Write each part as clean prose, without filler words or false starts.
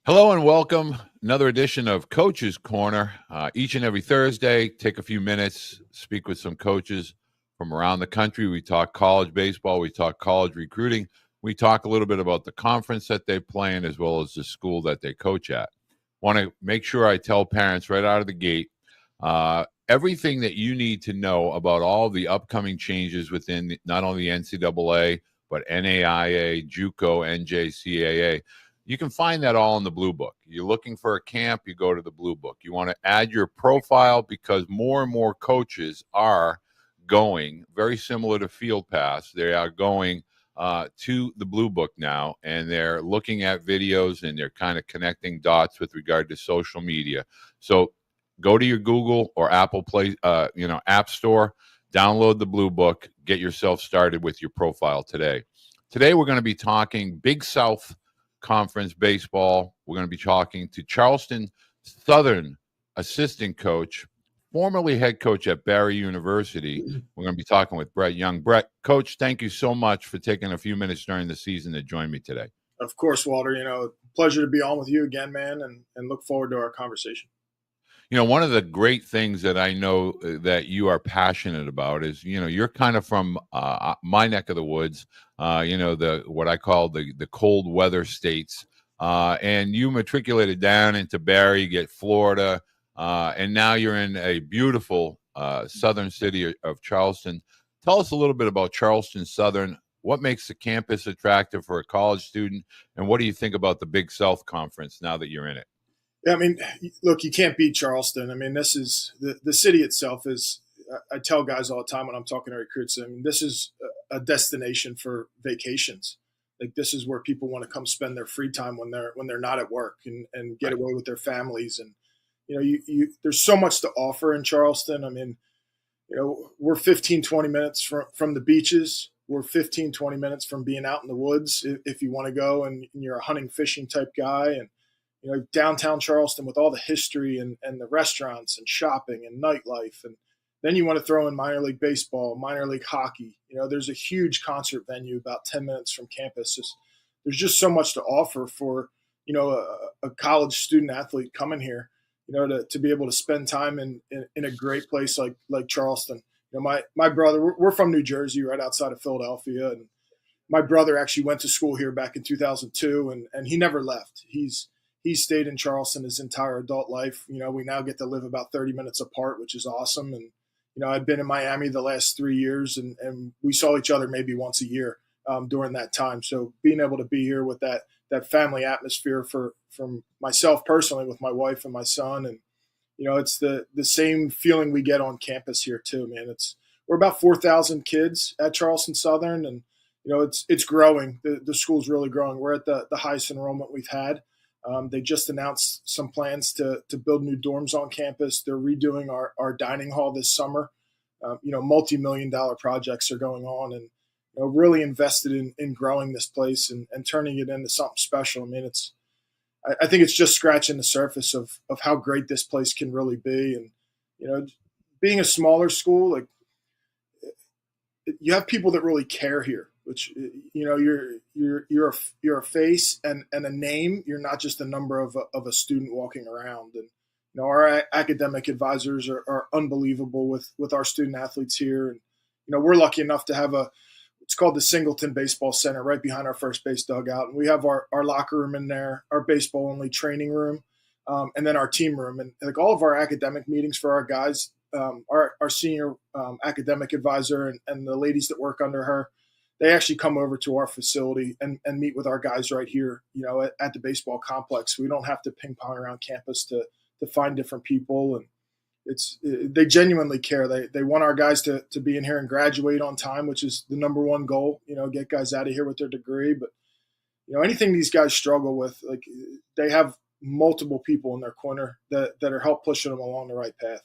Hello and welcome. Another edition of Coach's Corner. Each and every Thursday, take a few minutes, speak with some coaches from around the country. We talk college baseball, we talk college recruiting, we talk a little bit about the conference that they play in as well as the school that they coach at. Want to make sure I tell parents right out of the gate everything that you need to know about all the upcoming changes within not only NCAA, but NAIA, JUCO, NJCAA. You can find that all in the Blue Book. You're looking for a camp, you go to the Blue Book. You want to add your profile because more and more coaches are going, very similar to Field Pass, they are going to the Blue Book now, and they're looking at videos and they're kind of connecting dots with regard to social media. So go to your Google or Apple Play, App Store, download the Blue Book, get yourself started with your profile today. Today we're going to be talking Big South Conference baseball. We're going to be talking to Charleston Southern assistant coach, formerly head coach at Barry University. We're going to be talking with Brett Young. Brett, coach, thank you so much for taking a few minutes during the season to join me today. Of course, Walter. Pleasure to be on with you again, man, and look forward to our conversation. One of the great things that I know that you are passionate about is, you're kind of from my neck of the woods, what I call the cold weather states. And you matriculated down into Barry, get Florida, and now you're in a beautiful southern city of Charleston. Tell us a little bit about Charleston Southern. What makes the campus attractive for a college student? And what do you think about the Big South Conference now that you're in it? Yeah, look, you can't beat Charleston. This is the city itself is. I tell guys all the time when I'm talking to recruits. This is a destination for vacations. Like, this is where people want to come spend their free time when they're not at work and get away with their families. And there's so much to offer in Charleston. We're 15, 20 minutes from the beaches. We're 15, 20 minutes from being out in the woods if you want to go and you're a hunting, fishing type guy. And downtown Charleston with all the history and the restaurants and shopping and nightlife. And then you want to throw in minor league baseball, minor league hockey. There's a huge concert venue about 10 minutes from campus. There's just so much to offer for, a college student athlete coming here, to be able to spend time in a great place like Charleston. My brother, we're from New Jersey, right outside of Philadelphia. And my brother actually went to school here back in 2002 and he never left. He stayed in Charleston his entire adult life. We now get to live about 30 minutes apart, which is awesome. And, I've been in Miami the last 3 years and we saw each other maybe once a year during that time. So being able to be here with that family atmosphere from myself personally with my wife and my son. And, it's the same feeling we get on campus here too, man. We're about 4,000 kids at Charleston Southern and, it's growing. The school's really growing. We're at the highest enrollment we've had. They just announced some plans to build new dorms on campus. They're redoing our dining hall this summer. Multi-million-dollar projects are going on and really invested in growing this place and turning it into something special. I think it's just scratching the surface of how great this place can really be. And, being a smaller school, like, you have people that really care here, which, you're a face and a name. You're not just a number of a student walking around. And, our academic advisors are unbelievable with our student athletes here. And, we're lucky enough to have it's called the Singleton Baseball Center right behind our first base dugout. And we have our locker room in there, our baseball only training room, and then our team room. And like all of our academic meetings for our guys, our senior academic advisor and the ladies that work under her, they actually come over to our facility and meet with our guys right here, at the baseball complex. We don't have to ping pong around campus to find different people. And they genuinely care. They want our guys to be in here and graduate on time, which is the number one goal, get guys out of here with their degree. But, anything these guys struggle with, like, they have multiple people in their corner that are help pushing them along the right path.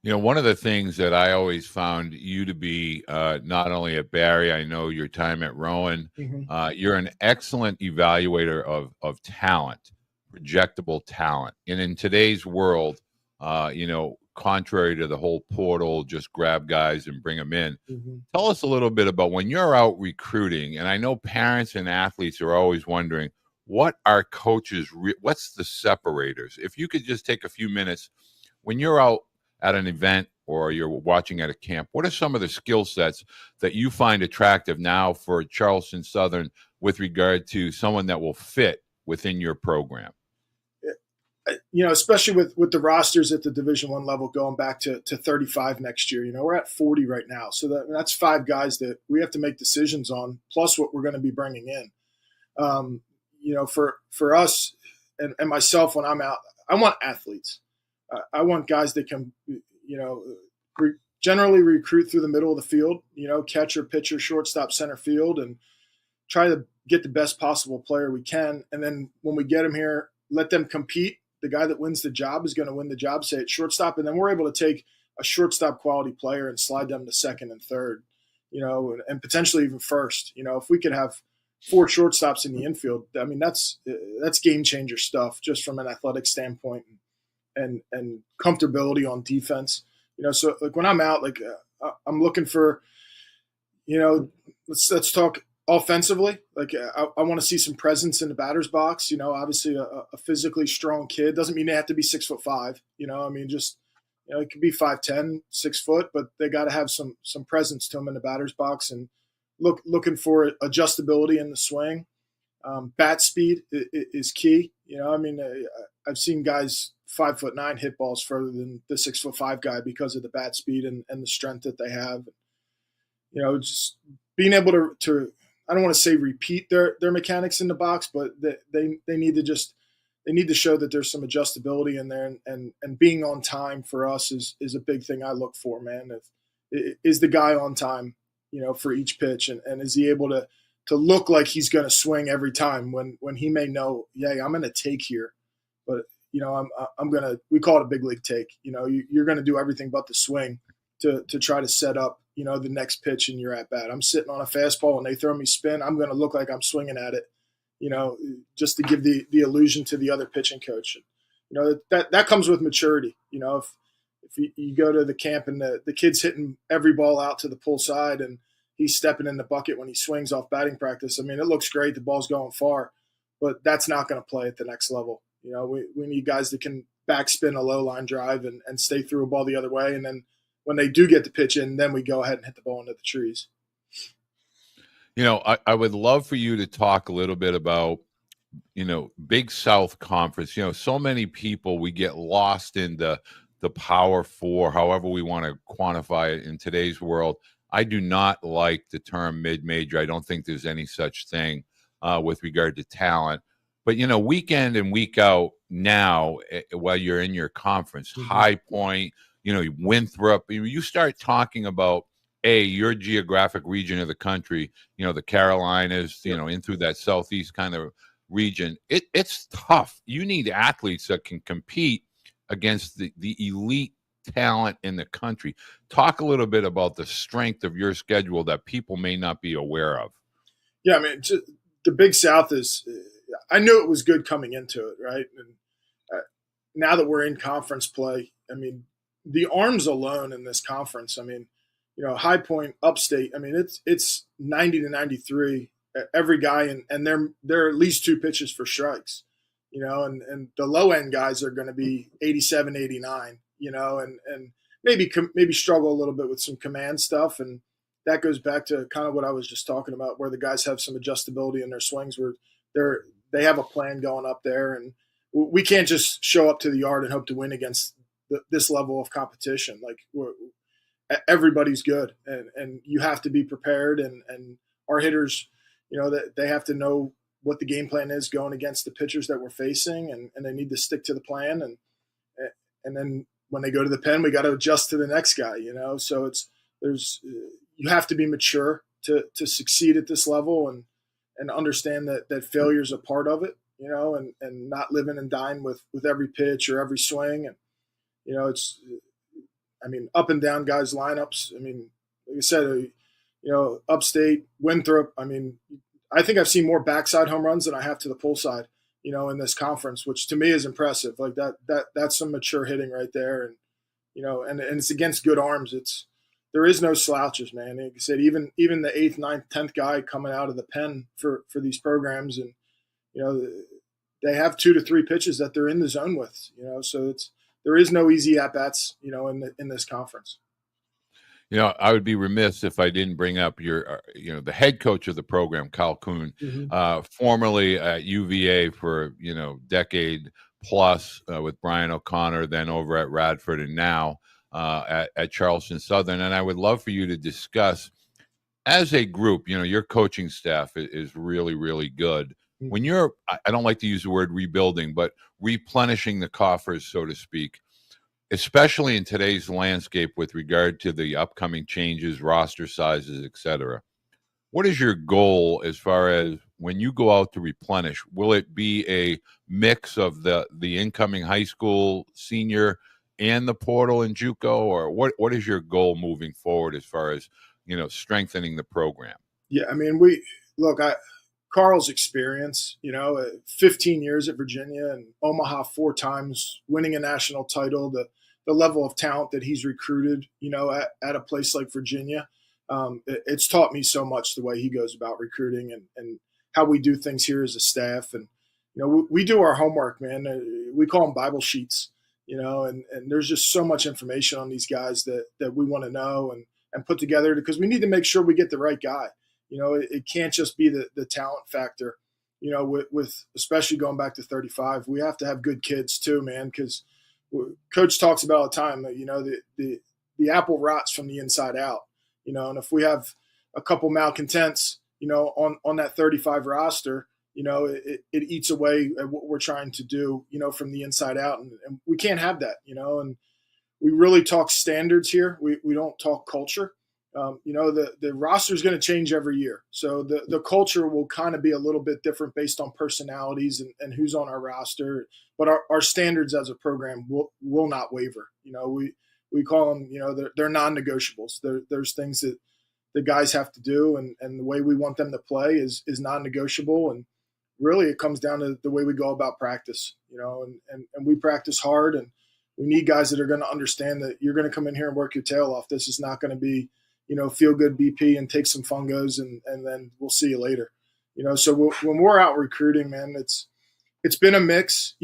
One of the things that I always found you to be, not only at Barry, I know your time at Rowan, you're an excellent evaluator of talent, projectable talent. And in today's world, contrary to the whole portal, just grab guys and bring them in. Tell us a little bit about when you're out recruiting, and I know parents and athletes are always wondering, what are coaches, what's the separators? If you could just take a few minutes when you're out at an event or you're watching at a camp, what are some of the skill sets that you find attractive now for Charleston Southern with regard to someone that will fit within your program? Especially with the rosters at the Division I level going back to 35 next year. We're at 40 right now, so that's 5 guys that we have to make decisions on, plus what we're going to be bringing in. For us and myself, when I'm out, I want athletes. I want guys that can, generally recruit through the middle of the field. Catcher, pitcher, shortstop, center field, and try to get the best possible player we can. And then when we get them here, let them compete. The guy that wins the job is going to win the job, say at shortstop, and then we're able to take a shortstop quality player and slide them to second and third, and potentially even first. If we could have 4 shortstops in the infield, I mean, that's game changer stuff just from an athletic standpoint and comfortability on defense. So like when I'm out, like I'm looking for, let's talk offensively. Like I want to see some presence in the batter's box. Obviously a physically strong kid doesn't mean they have to be 6'5". Just it could be 5'10", 6 foot, but they got to have some presence to them in the batter's box, and looking for adjustability in the swing. Bat speed is key. I've seen guys 5'9" hit balls further than the 6'5" guy because of the bat speed and the strength that they have. Just being able to I don't want to say repeat their mechanics in the box, but they need to show that there's some adjustability in there, and being on time for us is a big thing I look for, man. Is the guy on time, for each pitch, and is he able to look like he's going to swing every time when he may know, yeah, I'm going to take here, but I'm going to, we call it a big league take. You're going to do everything but the swing to try to set up, the next pitch in your at bat. I'm sitting on a fastball and they throw me spin, I'm going to look like I'm swinging at it, just to give the illusion to the other pitching coach. That comes with maturity. If you go to the camp and the kid's hitting every ball out to the pull side and he's stepping in the bucket when he swings off batting practice, I mean, it looks great. The ball's going far, but that's not going to play at the next level. We need guys that can backspin a low line drive and stay through a ball the other way. And then when they do get the pitch in, then we go ahead and hit the ball into the trees. I would love for you to talk a little bit about, Big South Conference. So many people, we get lost in the Power Four, however we want to quantify it in today's world. I do not like the term mid-major. I don't think there's any such thing with regard to talent. But, week in and week out now, while you're in your conference, High Point, Winthrop, you start talking about, your geographic region of the country, the Carolinas, in through that southeast kind of region. It's tough. You need athletes that can compete against the elite talent in the country. Talk a little bit about the strength of your schedule that people may not be aware of. Yeah, I mean, the Big South is – I knew it was good coming into it, right? And now that we're in conference play, I mean, the arms alone in this conference, I mean, High Point, Upstate, I mean, it's 90 to 93 every guy, and there are at least 2 pitches for strikes, and the low end guys are going to be 87, 89, and maybe struggle a little bit with some command stuff, and that goes back to kind of what I was just talking about, where the guys have some adjustability in their swings, where they have a plan going up there, and we can't just show up to the yard and hope to win against this level of competition. Like everybody's good, and you have to be prepared, and our hitters, that they have to know what the game plan is going against the pitchers that we're facing, and they need to stick to the plan, and then when they go to the pen, we got to adjust to the next guy, so you have to be mature to succeed at this level, and understand that failure is a part of it, and not living and dying with every pitch or every swing. And it's, I mean, up and down guys' lineups. I mean, like I said, Upstate, Winthrop. I mean, I think I've seen more backside home runs than I have to the pull side, in this conference, which to me is impressive. Like that's some mature hitting right there, and and it's against good arms. There is no slouches, man. Like I said, even the 8th, 9th, 10th guy coming out of the pen for these programs, and You know, they have 2 to 3 pitches that they're in the zone with. So there is no easy at bats. In this conference. I would be remiss if I didn't bring up the head coach of the program, Kyle Kuhn, formerly at UVA for, decade plus with Brian O'Connor, then over at Radford, and now at Charleston Southern. And I would love for you to discuss, as a group, your coaching staff is really, really good. When you're, I don't like to use the word rebuilding, but replenishing the coffers, so to speak, especially in today's landscape with regard to the upcoming changes, roster sizes, et cetera. What is your goal as far as when you go out to replenish? Will it be a mix of the incoming high school senior and the portal and JUCO, or what is your goal moving forward as far as, strengthening the program? Yeah, I mean, Carl's experience, 15 years at Virginia and Omaha 4 times, winning a national title, the level of talent that he's recruited, at a place like Virginia. It's taught me so much the way he goes about recruiting and how we do things here as a staff. And, we do our homework, man. We call them Bible sheets, and there's just so much information on these guys that we want to know and put together, because we need to make sure we get the right guy. It can't just be the talent factor, with especially going back to 35. We have to have good kids too, man, because Coach talks about all the time that, the apple rots from the inside out, and if we have a couple malcontents, on that 35 roster, it eats away at what we're trying to do, from the inside out. And we can't have that, and we really talk standards here. We don't talk culture. The roster is going to change every year. So the culture will kind of be a little bit different based on personalities and who's on our roster. But our standards as a program will not waver. We call them, they're non-negotiables. There's things that the guys have to do, and the way we want them to play is non-negotiable. And really it comes down to the way we go about practice, and we practice hard, and we need guys that are going to understand that you're going to come in here and work your tail off. This is not going to be, feel good BP and take some fungos and then we'll see you later. So when we're out recruiting, man, it's been a mix,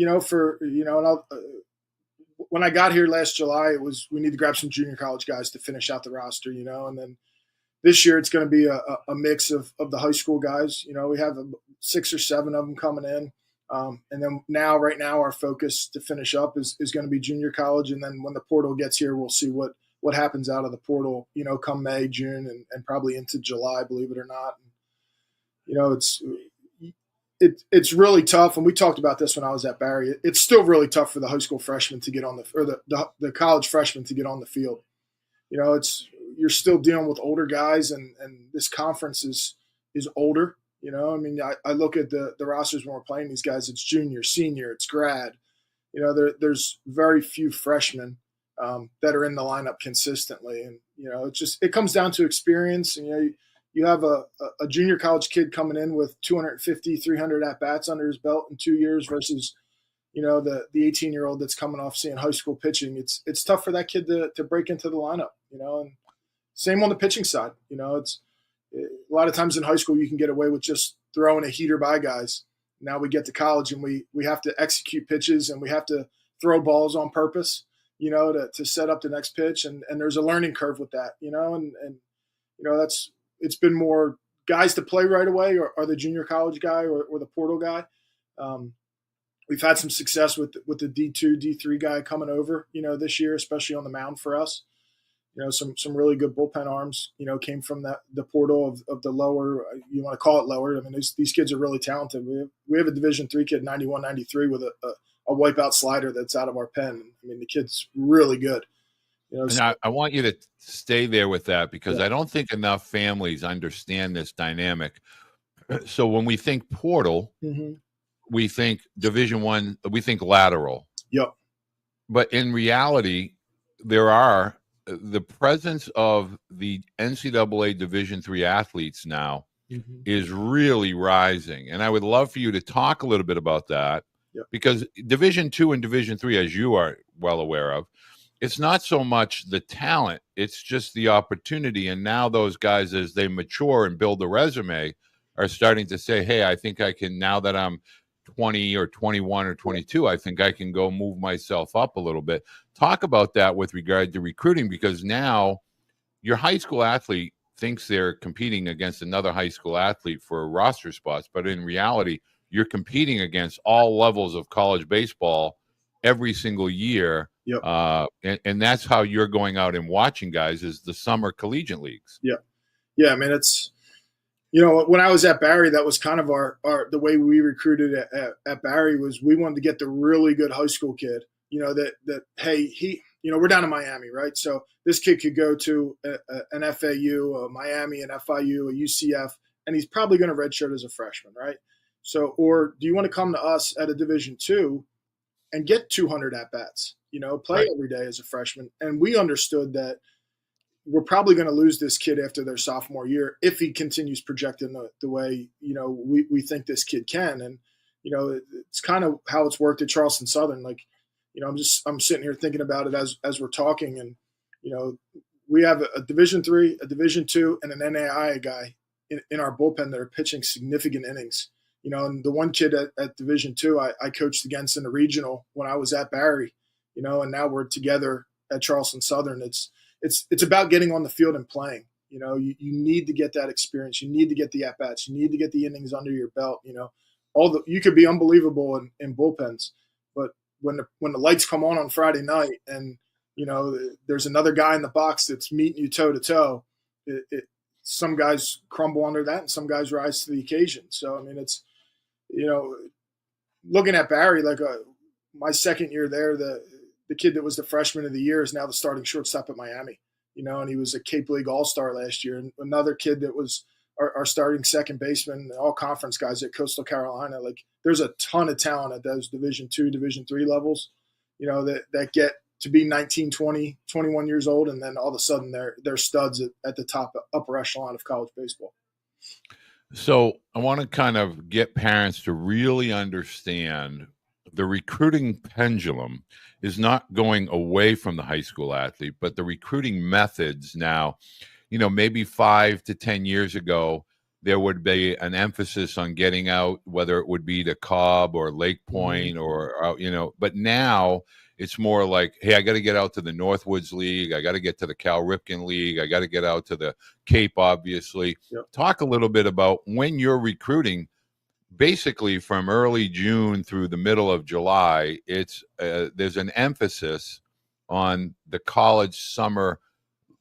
when I got here last July, it was, we need to grab some junior college guys to finish out the roster, and then this year it's going to be a mix of the high school guys. We have 6 or 7 of them coming in. And then right now our focus to finish up is going to be junior college. And then when the portal gets here, we'll see what happens out of the portal, come May, June, and probably into July, believe it or not. It's really tough. And we talked about this when I was at Barry. It's still really tough for the high school freshmen to get on the college freshmen to get on the field. You're still dealing with older guys, and this conference is older. I look at the rosters when we're playing these guys. It's junior, senior, it's grad. There's very few freshmen that are in the lineup consistently, and it comes down to experience. And you have a junior college kid coming in with 250, 300 at bats under his belt in 2 years versus the 18-year-old that's coming off seeing high school pitching. It's tough for that kid to break into the lineup. And same on the pitching side. It's a lot of times in high school you can get away with just throwing a heater by guys. Now we get to college and we have to execute pitches, and we have to throw balls on purpose, to set up the next pitch. And there's a learning curve with that, and it's been more guys to play right away, or the junior college guy or the portal guy. We've had some success with the D2, D3 guy coming over, this year, especially on the mound for us. Some really good bullpen arms, came from the portal of the lower, you want to call it lower. I mean, these kids are really talented. We have a Division III kid, 91, 93, with a wipeout slider that's out of our pen. I mean, the kid's really good. And I want you to stay there with that, because I don't think enough families understand this dynamic. So when we think portal, we think Division I, we think lateral. Yep. But in reality, the presence of the NCAA Division III athletes now is really rising. And I would love for you to talk a little bit about that, because Division II and Division III, as you are well aware of, it's not so much the talent, it's just the opportunity. And now those guys, as they mature and build a resume, are starting to say, hey, I think I can, now that I'm 20 or 21 or 22, I think I can go move myself up a little bit. Talk about that with regard to recruiting, because now your high school athlete thinks they're competing against another high school athlete for roster spots, but in reality, you're competing against all levels of college baseball every single year. Yep. And that's how you're going out and watching guys, is the summer collegiate leagues. Yeah. Yeah. I mean, it's, when I was at Barry, that was kind of the way we recruited at Barry, was we wanted to get the really good high school kid, hey, we're down in Miami, right? So this kid could go to an FAU, a Miami, an FIU, a UCF, and he's probably going to redshirt as a freshman, right? So, or do you want to come to us at a Division II and get 200 at-bats, play Right. every day as a freshman? And we understood that we're probably going to lose this kid after their sophomore year if he continues projecting the way, we think this kid can. And, it's kind of how it's worked at Charleston Southern. Like, I'm sitting here thinking about it as we're talking, and, we have a Division III, a Division II, and an NAIA guy in our bullpen that are pitching significant innings. And the one kid at Division II I coached against in the regional when I was at Barry, and now we're together at Charleston Southern. It's about getting on the field and playing. You need to get that experience. You need to get the at-bats. You need to get the innings under your belt. You could be unbelievable in bullpens, but when the lights come on Friday night and, there's another guy in the box that's meeting you toe to toe, some guys crumble under that and some guys rise to the occasion. So, I mean, it's, looking at Barry, like my second year there, the kid that was the freshman of the year is now the starting shortstop at Miami, and he was a Cape League All-Star last year. And another kid that was our starting second baseman, all conference guys at Coastal Carolina. Like, there's a ton of talent at those Division II, Division III levels, that get to be 19, 20, 21 years old. And then all of a sudden they're studs at the top upper echelon of college baseball. So I want to kind of get parents to really understand the recruiting pendulum is not going away from the high school athlete, but the recruiting methods now, maybe 5 to 10 years ago, there would be an emphasis on getting out, whether it would be to Cobb or Lake Point or, but now it's more like, hey, I got to get out to the Northwoods League. I got to get to the Cal Ripken League. I got to get out to the Cape, obviously. Yep. Talk a little bit about when you're recruiting, basically from early June through the middle of July. It's there's an emphasis on the college summer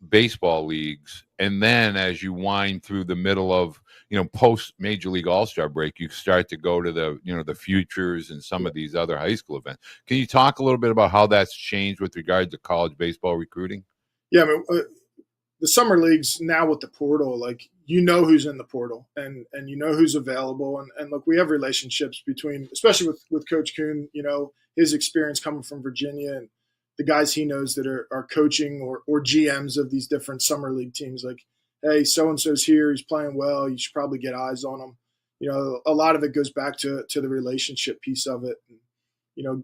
baseball leagues, and then as you wind through the middle of post Major League All-Star break, you start to go to the the futures and some of these other high school events. Can you talk a little bit about how that's changed with regard to college baseball recruiting? Yeah, I mean, the summer leagues now with the portal, like, who's in the portal and who's available. And look, we have relationships between, especially with Coach Kuhn, his experience coming from Virginia and the guys he knows that are coaching or GMs of these different summer league teams. Like, hey, so-and-so's here, he's playing well, you should probably get eyes on him. A lot of it goes back to the relationship piece of it. And,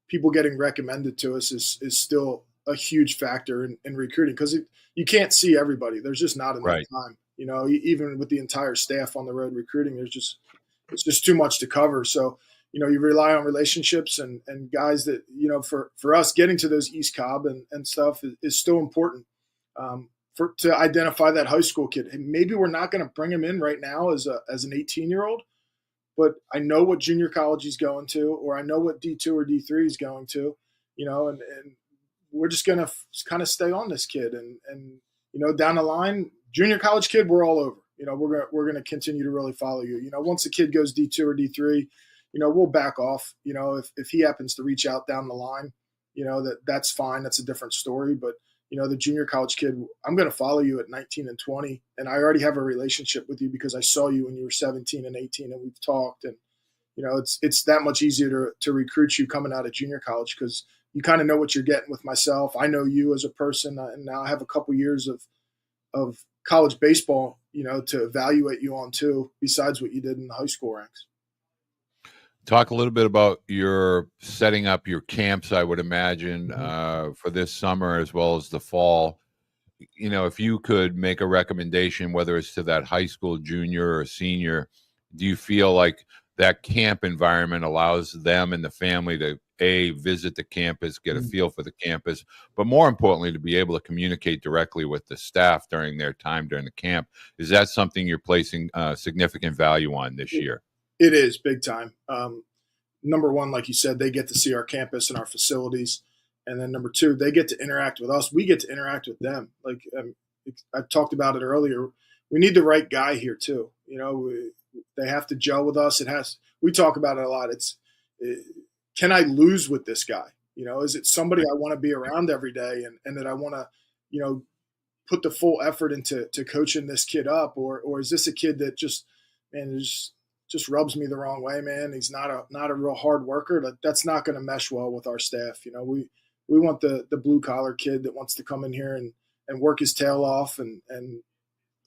people getting recommended to us is still a huge factor in recruiting, because you can't see everybody. There's just not enough time. Even with the entire staff on the road recruiting, it's just too much to cover. So, you rely on relationships and guys that, for us, getting to those East Cobb and stuff is still important to identify that high school kid. And maybe we're not going to bring him in right now as an 18-year-old, but I know what junior college he's going to, or I know what D2 or D3 he's going to, and we're just going to kind of stay on this kid. And down the line, junior college kid, we're all over. We're going to continue to really follow you. Once the kid goes D2 or D3, we'll back off. If he happens to reach out down the line, that's fine. That's a different story. But, the junior college kid, I'm going to follow you at 19 and 20. And I already have a relationship with you because I saw you when you were 17 and 18 and we've talked. And, it's that much easier to recruit you coming out of junior college because you kind of know what you're getting with myself. I know you as a person, and now I have a couple years of college baseball, to evaluate you on too, besides what you did in the high school ranks. Talk a little bit about your setting up your camps, I would imagine, for this summer as well as the fall. If you could make a recommendation, whether it's to that high school junior or senior, do you feel like that camp environment allows them and the family to visit the campus, get a feel for the campus, but more importantly, to be able to communicate directly with the staff during their time during the camp. Is that something you're placing significant value on this year? It is big time. Number one, like you said, they get to see our campus and our facilities. And then number two, they get to interact with us. We get to interact with them. Like I talked about it earlier. We need the right guy here too. They have to gel with us. We talk about it a lot. Can I lose with this guy? Is it somebody I want to be around every day and that I want to, put the full effort into coaching this kid up? Or is this a kid that just rubs me the wrong way, man? He's not a real hard worker. That's not going to mesh well with our staff. We want the blue collar kid that wants to come in here and work his tail off and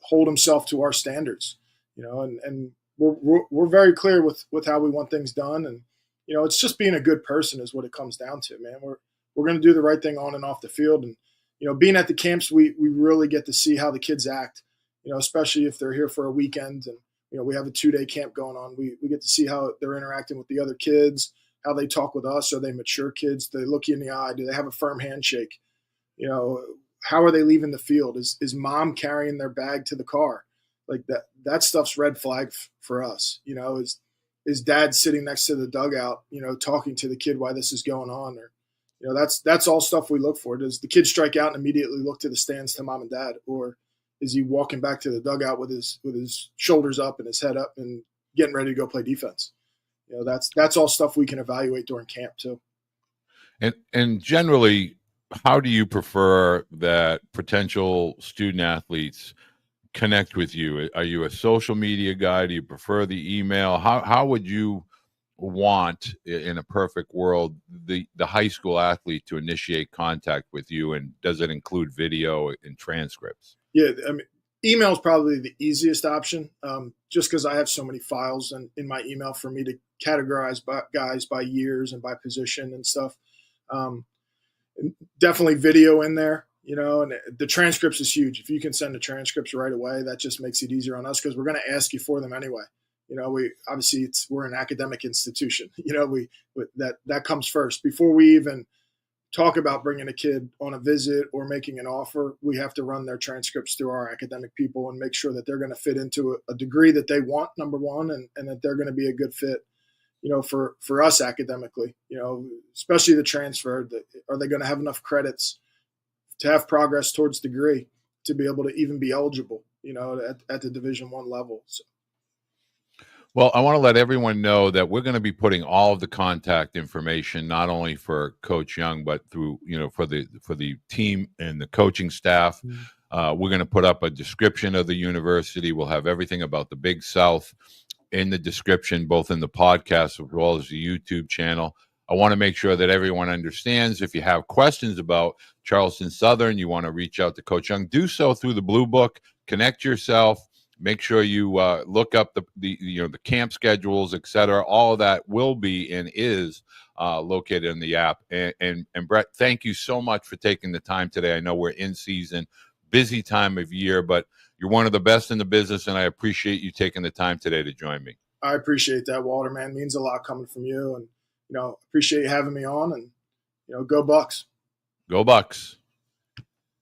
hold himself to our standards, and we're very clear with how we want things done. And, it's just being a good person is what it comes down to, man. We're going to do the right thing on and off the field. And, being at the camps, we really get to see how the kids act, especially if they're here for a weekend and, we have a 2-day camp going on. We get to see how they're interacting with the other kids, how they talk with us. Are they mature kids? Do they look you in the eye? Do they have a firm handshake? How are they leaving the field? Is mom carrying their bag to the car? Like that stuff's red flag for us. Is dad sitting next to the dugout, talking to the kid why this is going on? Or, that's all stuff we look for. Does the kid strike out and immediately look to the stands to mom and dad? Or is he walking back to the dugout with his shoulders up and his head up and getting ready to go play defense? That's all stuff we can evaluate during camp too. And generally, how do you prefer that potential student athletes connect with you? Are you a social media guy? Do you prefer the email? How would you want, in a perfect world, the high school athlete to initiate contact with you? And does it include video and transcripts? Yeah, I mean, email is probably the easiest option, just because I have so many files in my email for me to categorize guys by years and by position and stuff. Definitely video in there, and the transcripts is huge. If you can send the transcripts right away, that just makes it easier on us because we're going to ask you for them anyway. We obviously we're an academic institution. That comes first before we even talk about bringing a kid on a visit or making an offer. We have to run their transcripts through our academic people and make sure that they're going to fit into a degree that they want, number one, and that they're going to be a good fit, for us academically, especially the transfer. Are they going to have enough credits to have progress towards degree to be able to even be eligible, at the Division I level? So. Well, I want to let everyone know that we're going to be putting all of the contact information, not only for Coach Young, but through, for the team and the coaching staff. We're going to put up a description of the university. We'll have everything about the Big South in the description, both in the podcast as well as the YouTube channel. I want to make sure that everyone understands. If you have questions about Charleston Southern, you want to reach out to Coach Young, do so through the Blue Book. Connect yourself. Make sure you look up the camp schedules, et cetera. All of that will be and is located in the app. And Brett, thank you so much for taking the time today. I know we're in season, busy time of year, but you're one of the best in the business, and I appreciate you taking the time today to join me. I appreciate that, Walter, man. It means a lot coming from you, and appreciate you having me on. And go Bucks. Go Bucks.